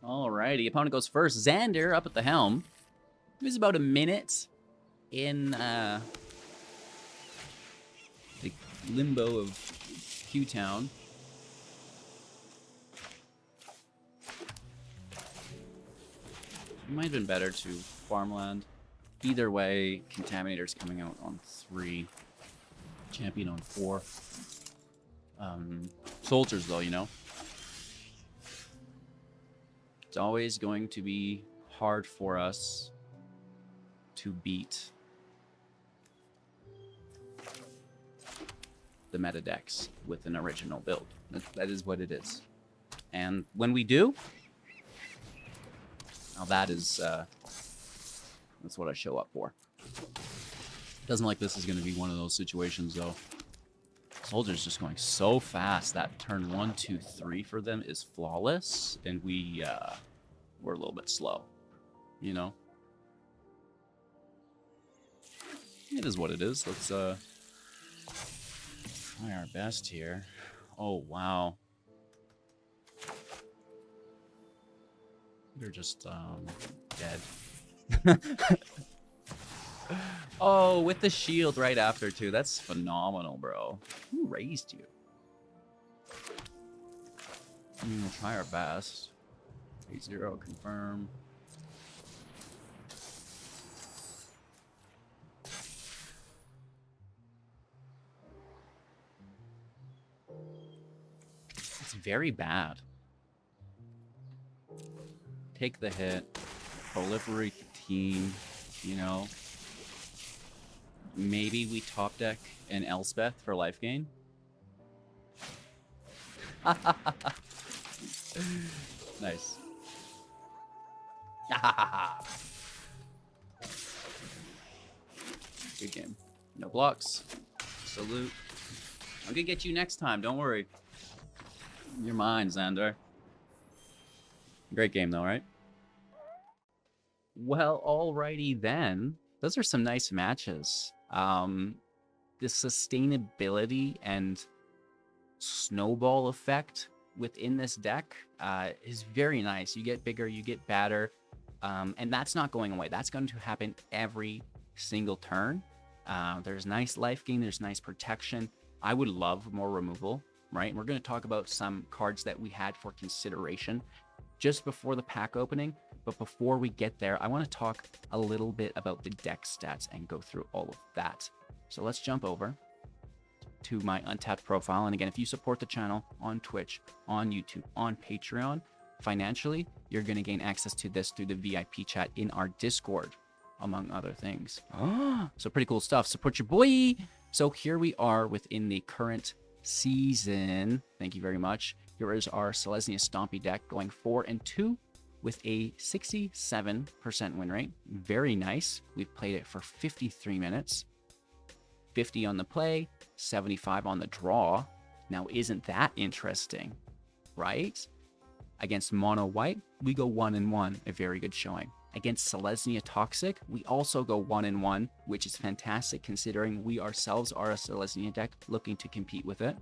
A: Alrighty, opponent goes first. Xander up at the helm. It was about a minute in the limbo of Q-Town. It might have been better to farmland. Either way, Contaminator's coming out on 3. Champion on 4. Soldiers, though, you know. It's always going to be hard for us to beat the meta decks with an original build. That is what it is. And when we do, now that is that's what I show up for. Doesn't like this is going to be one of those situations, though. Soldier's just going so fast. That turn 1, 2, 3 for them is flawless, and we're a little bit slow, you know. It is what it is. Let's try our best here. Oh wow, they're just dead. Oh, with the shield right after, too. That's phenomenal, bro. Who raised you? We'll try our best. 8-0, confirm. It's very bad. Take the hit. Proliferate the team, you know. Maybe we top deck an Elspeth for life gain. Nice. Good game. No blocks. Salute. I'm gonna get you next time, don't worry. You're mine, Xander. Great game though, right? Well, alrighty then. Those are some nice matches. The sustainability and snowball effect within this deck is very nice. You get bigger, you get badder, and that's not going away. That's going to happen every single turn. There's nice life gain, there's nice protection. I would love more removal, right? We're going to talk about some cards that we had for consideration just before the pack opening. But before we get there, I want to talk a little bit about the deck stats and go through all of that. So let's jump over to my Untapped profile. And again, if you support the channel on Twitch, on YouTube, on Patreon, financially, you're going to gain access to this through the VIP chat in our Discord, among other things. So pretty cool stuff. Support your boy. So here we are within the current season. Thank you very much. Here is our Selesnya Stompy deck going 4-2 with a 67% win rate. Very nice. We've played it for 53 minutes. 50 on the play, 75 on the draw. Now, isn't that interesting, right? Against Mono White, we go 1-1, a very good showing. Against Selesnya Toxic, we also go 1-1, which is fantastic considering we ourselves are a Selesnya deck looking to compete with it.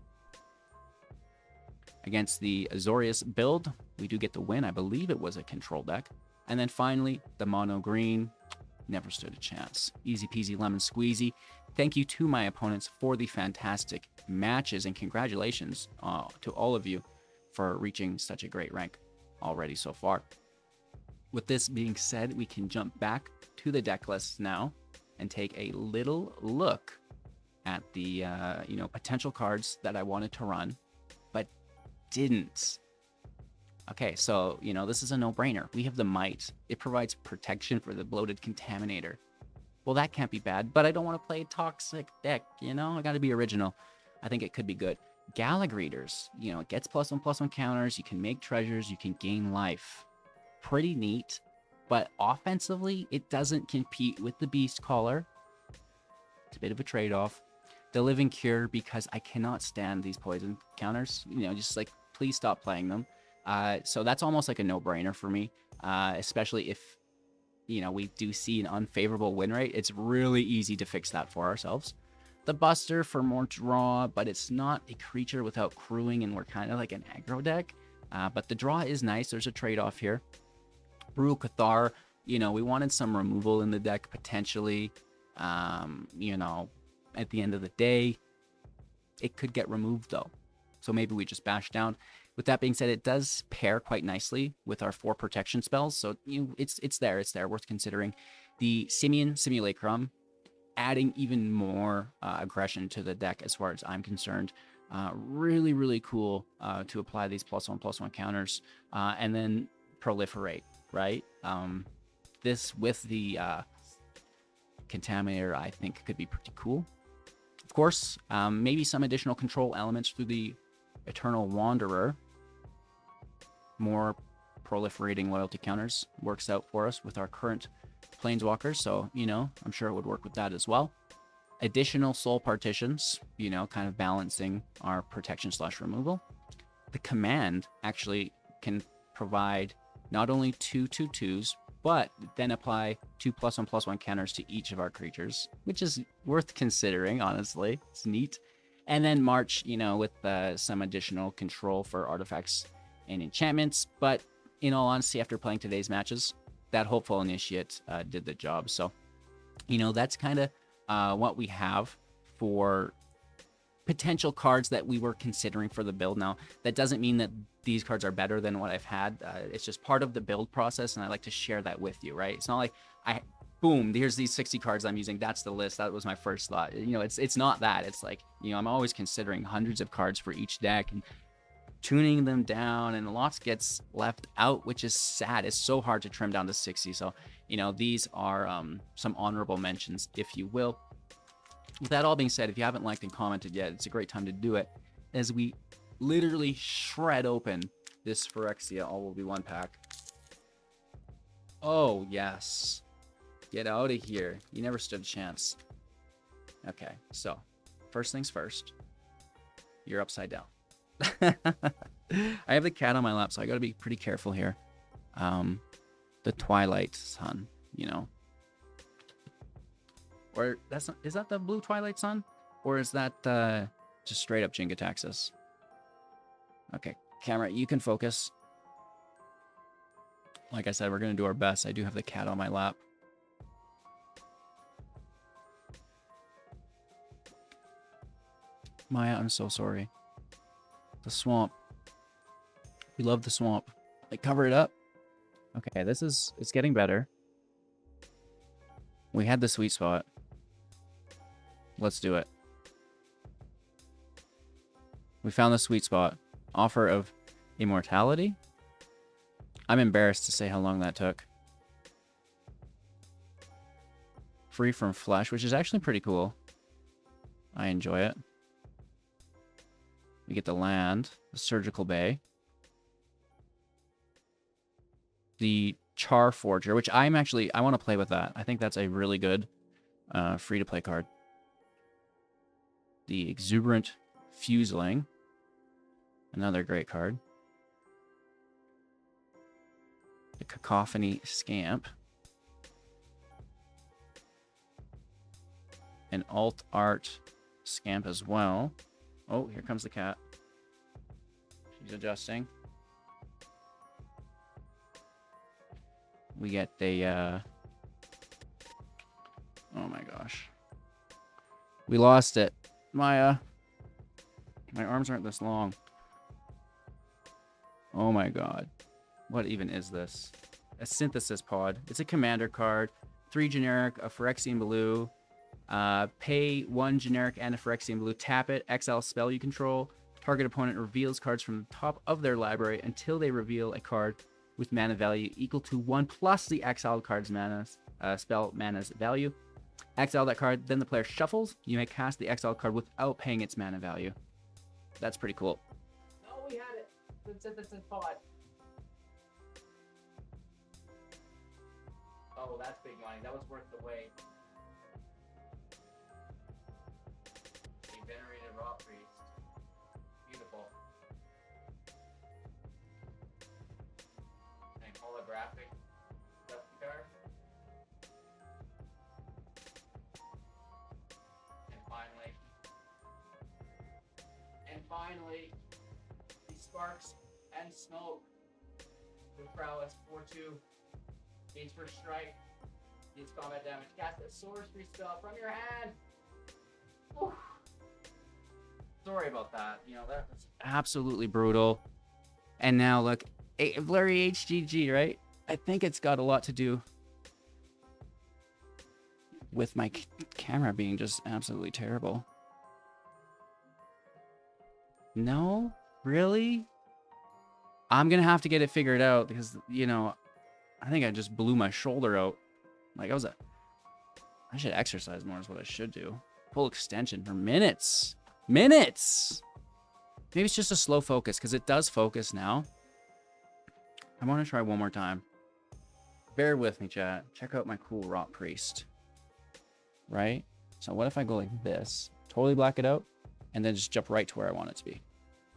A: Against the Azorius build, we do get the win. I believe it was a control deck. And then finally, the Mono Green, never stood a chance. Easy peasy lemon squeezy. Thank you to my opponents for the fantastic matches, and congratulations to all of you for reaching such a great rank. already so far. With this being said, we can jump back to the deck list now and take a little look at the potential cards that I wanted to run, but didn't. Okay, so this is a no-brainer. We have the Might. It provides protection for the Bloated Contaminator. Well, that can't be bad, but I don't want to play a toxic deck, I got to be original. I think it could be good. Gaea Greeters, it gets +1/+1 counters. You can make treasures. You can gain life. Pretty neat, but offensively, it doesn't compete with the Beastcaller. It's a bit of a trade-off. The Living Cure, because I cannot stand these poison counters. Just like, please stop playing them. So that's almost like a no-brainer for me, especially if, we do see an unfavorable win rate. It's really easy to fix that for ourselves. The Buster for more draw, but it's not a creature without crewing, and we're kind of like an aggro deck. But the draw is nice. There's a trade-off here. Brew Cathar, we wanted some removal in the deck potentially. At the end of the day, it could get removed though. So maybe we just bash down. With that being said, it does pair quite nicely with our 4 protection spells. So it's there, worth considering. The Simian Simulacrum, adding even more aggression to the deck as far as I'm concerned. Really, really cool to apply these +1/+1 counters. And then Proliferate, right? This with the Contaminator, I think could be pretty cool. Of course, maybe some additional control elements through the Eternal Wanderer. More proliferating loyalty counters works out for us with our current Planeswalkers, so, I'm sure it would work with that as well. Additional soul partitions, kind of balancing our protection/removal. The command actually can provide not only 2/2/2s, but then apply 2 +1/+1 counters to each of our creatures, which is worth considering, honestly. It's neat. And then March, with some additional control for artifacts and enchantments. But in all honesty, after playing today's matches, that Hopeful Initiate did the job. So, that's kind of what we have for potential cards that we were considering for the build. Now, that doesn't mean that these cards are better than what I've had. It's just part of the build process, and I like to share that with you, right? It's not like boom, here's these 60 cards I'm using. That's the list. That was my first thought. It's not that. It's like, I'm always considering hundreds of cards for each deck and tuning them down, and lots gets left out, which is sad. It's so hard to trim down to 60. So, these are some honorable mentions, if you will. With that all being said, if you haven't liked and commented yet, it's a great time to do it, as we literally shred open this Phyrexia All Will Be One pack. Oh, yes. Get out of here. You never stood a chance. Okay, so first things first. You're upside down. I have the cat on my lap, so I gotta be pretty careful here. The Twilight Sun, or that's not, is that the blue Twilight Sun, or is that just straight up Jingataxis? Okay, camera, you can focus. Like I said, we're gonna do our best. I do have the cat on my lap. Maya, I'm so sorry. The swamp. We love the swamp. Like, cover it up. Okay, it's getting better. We had the sweet spot. Let's do it. We found the sweet spot. Offer of Immortality. I'm embarrassed to say how long that took. Free from Flesh, which is actually pretty cool. I enjoy it. We get the land, the Surgical Bay, the Char Forger, which I want to play with that. I think that's a really good free-to-play card. The Exuberant Fuseling, another great card. The Cacophony Scamp. An Alt Art Scamp as well. Oh, here comes the cat. She's adjusting. We get the, oh my gosh. We lost it. My arms aren't this long. Oh my god. What even is this? A synthesis pod. It's a commander card. 3 generic, a Phyrexian Blue. Pay 1 generic and a Phyrexian Blue. Tap it. Exile spell you control. Target opponent reveals cards from the top of their library until they reveal a card with mana value equal to 1 plus the exiled card's spell mana's value. Exile that card, then the player shuffles. You may cast the exiled card without paying its mana value. That's pretty cool. Oh, we had it. It's a pod. Oh, that's big money. That was worth the wait. A venerated raw priest. Beautiful. And holographic dusty card. And finally, the Sparks and Smoke. With prowess 4/2. Gains first strike. Deals combat damage. Cast a sorcery spell from your hand. Oof. Sorry about that. You know, that was absolutely brutal. And now look, Blurry HGG, right? I think it's got a lot to do with my camera being just absolutely terrible. No? Really? I'm gonna have to get it figured out because, you know, I think I just blew my shoulder out. Like, I should exercise more is what I should do. Full extension for minutes. Minutes! Maybe it's just a slow focus because it does focus now. I want to try one more time. Bear with me, chat. Check out my cool Rot Priest. Right? So what if I go like this? Totally black it out and then just jump right to where I want it to be.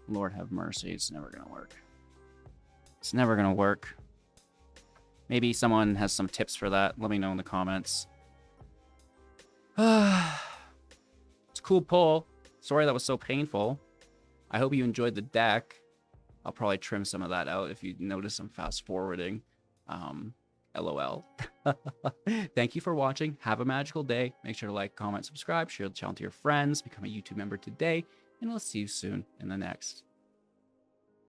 A: Lord have mercy. It's never going to work. It's never going to work. Maybe someone has some tips for that. Let me know in the comments. It's a cool pull. Sorry that was so painful. I hope you enjoyed the deck. I'll probably trim some of that out if you notice I'm fast forwarding. LOL. Thank you for watching. Have a magical day. Make sure to like, comment, subscribe, share the channel to your friends, become a YouTube member today, and we'll see you soon in the next.